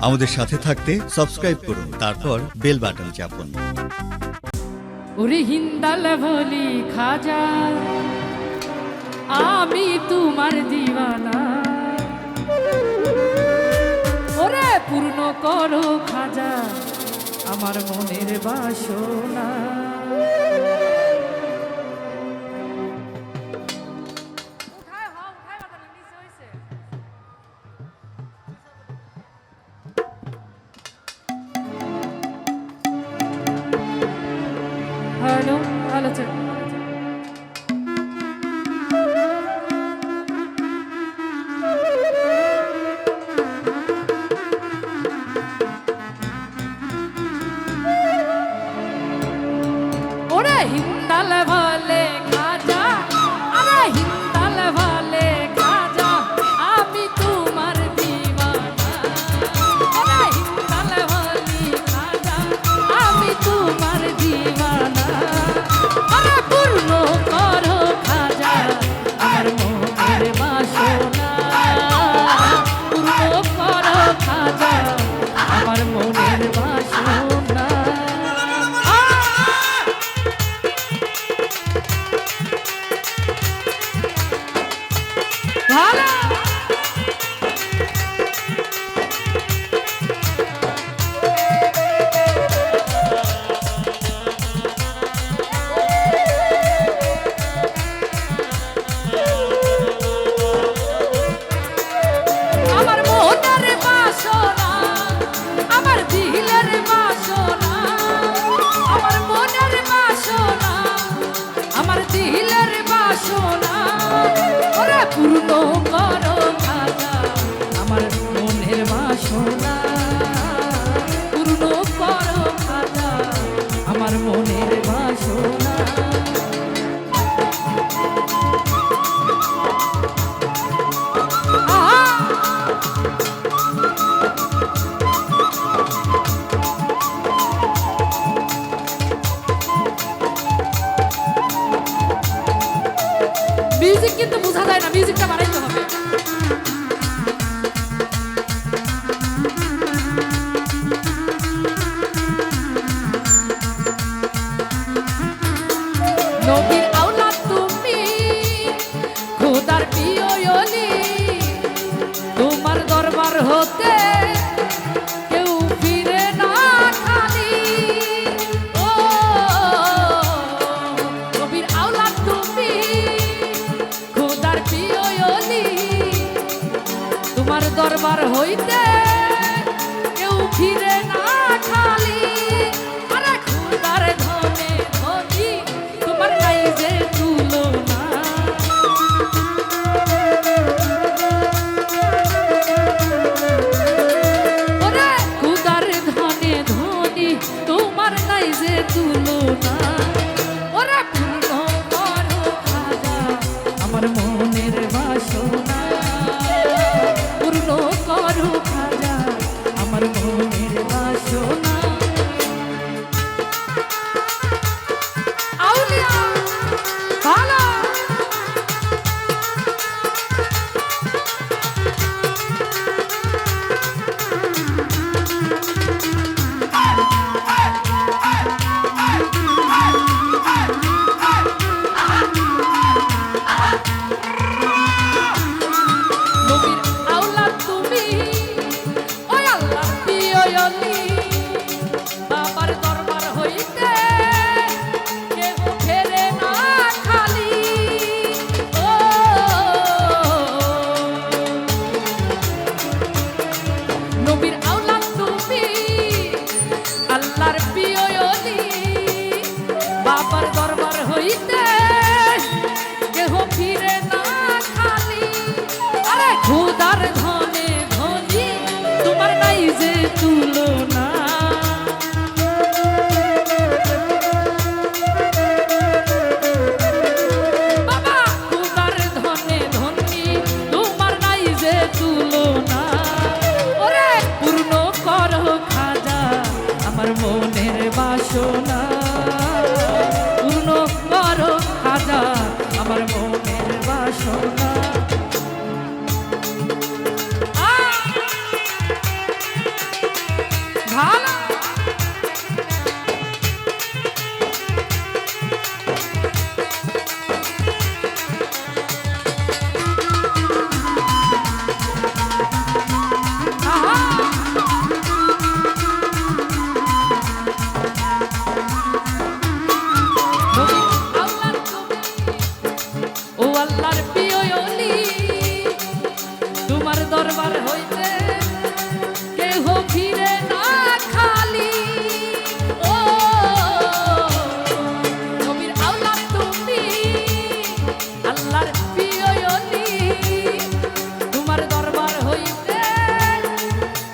আমাদের সাথে থাকতে সাবস্ক্রাইব করুন, তারপর বেল বাটন চাপুন। ওরে হিন্দাল বলি খাজা, আমি তোমার দিওয়ানা। ওরে পূর্ণ করো খাজা আমার মনের বাসনা। Hello hello sir. ওরে হিন্দাল বলে খাজা, আরে হিন্দাল বলে খাজা, আমি তোমার দিওয়ানা। ওরে হিন্দাল বলি খাজা, আমি তোমার দিওয়ানা। আরে পূর্ণ করো খাজা আমার মনের বাসনা। পূর্ণ করো খাজা আমার মনের বাসনা। আমার মনের বাসনা, আমার দিলের বাসনা, আমার মনের বাসনা, আমার দিলের বাসনা। ওরে পূর্ণ করো খাজা আমার মনের বাসনা। পূর্ণ করো খাজা আমার মনের বাসনা। মিউজিক কিন্তু বোঝা যায় না, মিউজিকটা বানাইতে হবে। নবীর আওলাদ তুমি, খোদার প্রিয় ওলি, তোমার দরবার হতে কেউ ফিরে না খালি। ও নবীর আওলাদ তুমি, খোদার প্রিয় ওলি, তোমার দরবার হইতে কেউ ফিরে না খালি। আরে খোদার ধনে ধনী তোমার নাই যে তুলনা। ওরে খোদার ধনে ধনী তোমার নাই যে তুলনা। ওরে পূর্ণ করো খাজা আমার মনের বাসনা। পূর্ণ করো খাজা আমার মনের বাসনা। আউলিয়া ভালো। নবীর আওলাদ তুমি, ওই আল্লাহর প্রিয় ওলি, বাবার দরবার হইতে কেহ ফেরে না খালি। ও নবীর আওলাদ তুমি, আল্লাহর প্রিয় ওলি, বাবার দরবার হইতে কেহ ফিরে না খালি। আরে খোদার ধনে ধনী তোমার নাই যে তুলনা। বাবা খোদার ধনে ধনী তোমার নাই যে তুলনা। ওরে পূর্ণ করো খাজা আমার মনের বাসনা। পূর্ণ করো খাজা আমার মনের বাসনা। ভালো ও আল্লাহর প্রিয় অলি তোমার দরবার হইতে কেহ ফিরে না খালি ও নবীর আওলাদ তুমি আল্লাহর প্রিয় অলি তোমার দরবার হইতে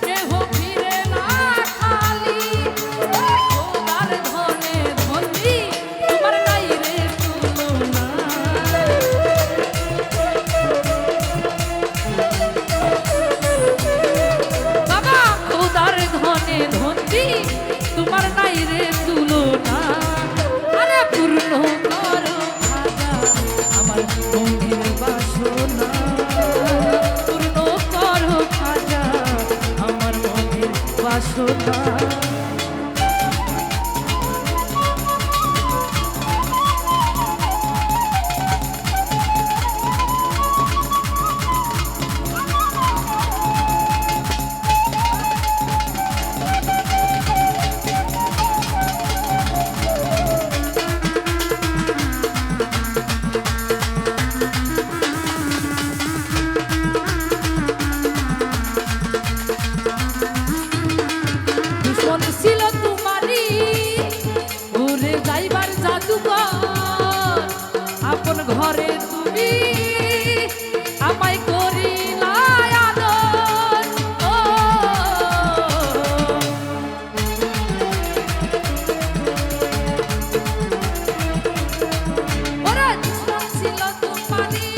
কেহ ফিরে না খালি খোদার ধনে ধনী তোমার নাই রে তুলনা বাবা খোদার ধনে ধনী তোমার নাই রে তুলনা আরে পূর্ণ করো খাজা আমার মনের বাসনা পূর্ণ করো খাজা আমার মনের বাসনা দুশ্মন ছিল তোমারই উড়ে যাইবার জাদুঘর আপন ঘরে তুমি আমায় করিলা আদর ও ওরে দুশ্মন ছিল তোমারই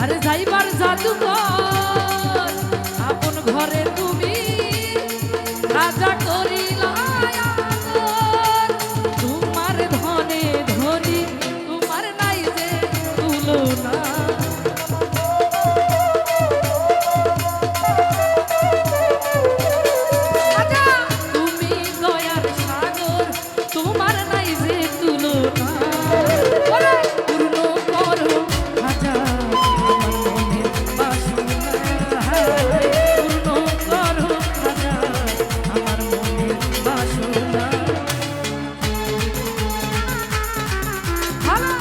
আরে যাইবার জাদুঘর আপন ঘরে তুমি রাজা করিলা আদর তোমার ধনে ধনী তোমার নাই যে তুলনা রাজা তুমি দয়ার সাগর তোমার নাই যে তুলনা ওরে পূর্ণ করো রাজা আমার মনের বাসনা পূর্ণ করো রাজা আমার মনের বাসনা ভালো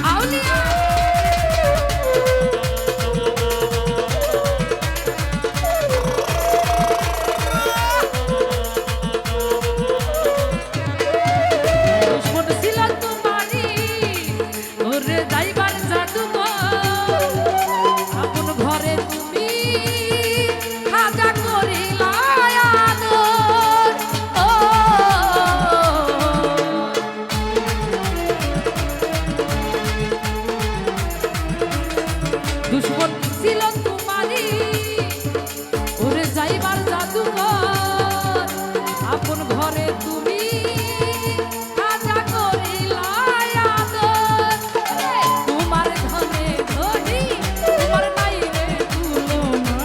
আউলিয়া দুশ্মন ছিল তোমারই ওরে যাইবার জাদুঘর আপন ঘরে তুমি খাজা করিলা আদর ও দুশ্মন ছিল তোমারই ওরে যাইবার জাদুঘর আপন ঘরে তুমি খাজা করিলা আদর তোমার ধনে ধনী তোমার নাই রে তুলনা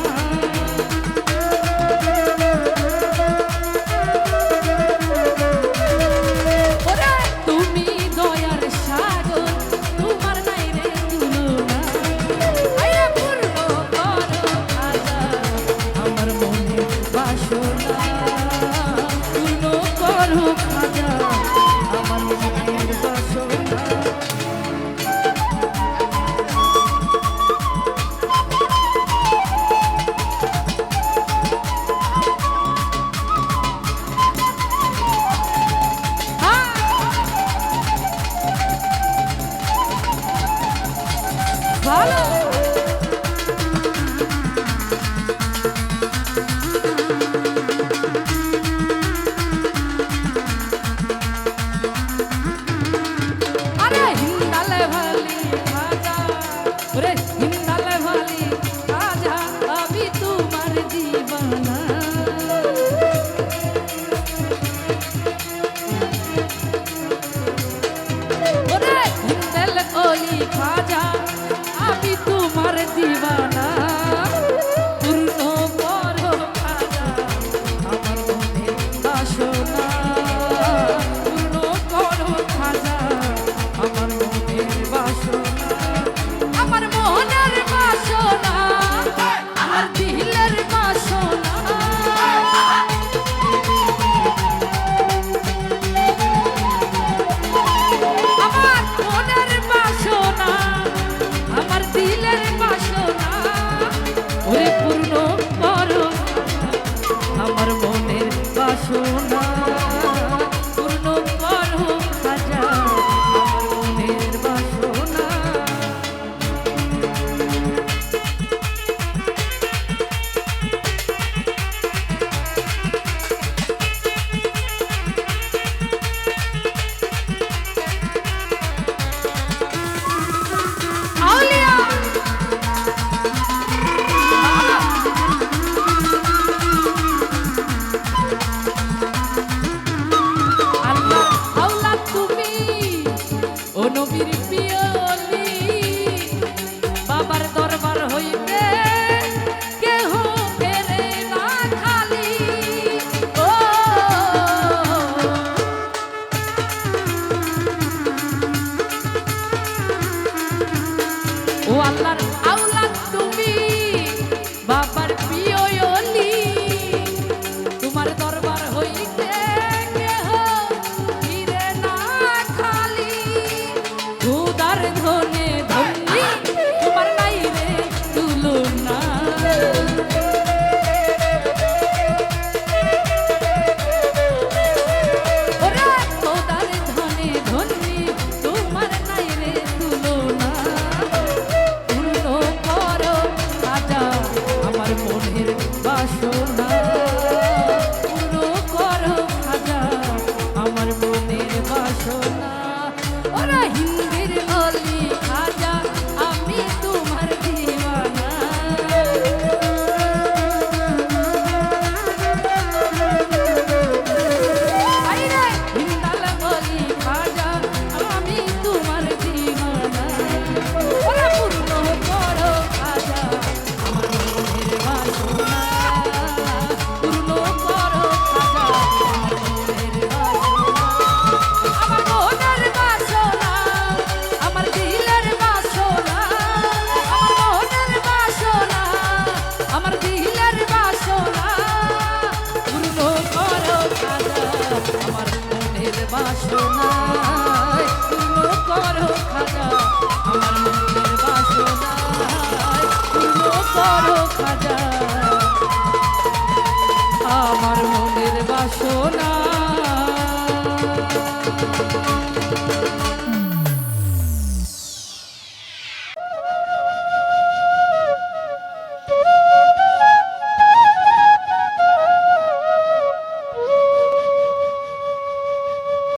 ওরে তুমি দয়ার সাগর তোমার নাই রে তুলনা আইরে পূর্ণ করো খাজা আমার মনের বাসনা পূর্ণ করো খাজা আমার মনের বাসনা ভালো আরে হিন্দালে ভালি খাজা ওরে হিন্দালে ভালি খাজা আমি তোমার দিবানা ওরে হিন্দালে অলি খাজা ও নবীর পিয়লি বাবার দরবার হইতে কেহ ফেরে না খালি ও ও আল্লাহর আওলাদ তুমি বাবার পিয়লি তোমার দরবার হইতে কেহ ফিরে না খালি খুদার ধনে ধনী তোমার নাই রে তুলনা ওরে খুদার ধনে ধনী তোমার নাই রে তুলনা পূর্ণ করো রাজা আমার মনের বাসনা পূর্ণ করো রাজা আমার মনের বাসনা ওরা হিন্দির অলি খাজা আমি তোমার দিওয়ানা আইরে হিন্দাল অলি খাজা আমি তোমার দিওয়ানা ওরা পূর্ণ করো খাজা আমার মনের বাসনা পূর্ণ করো খাজা আমার মনের বাসনা আমার দিলের বাসনা আমার মনের বাসনা আমার দিলের বাসনা পূর্ণ করো খাজা আমার মনের বাসনা পূর্ণ করো খাজা আমার মনের বাসনা পূর্ণ করো খাজা আমার মনের বাসনা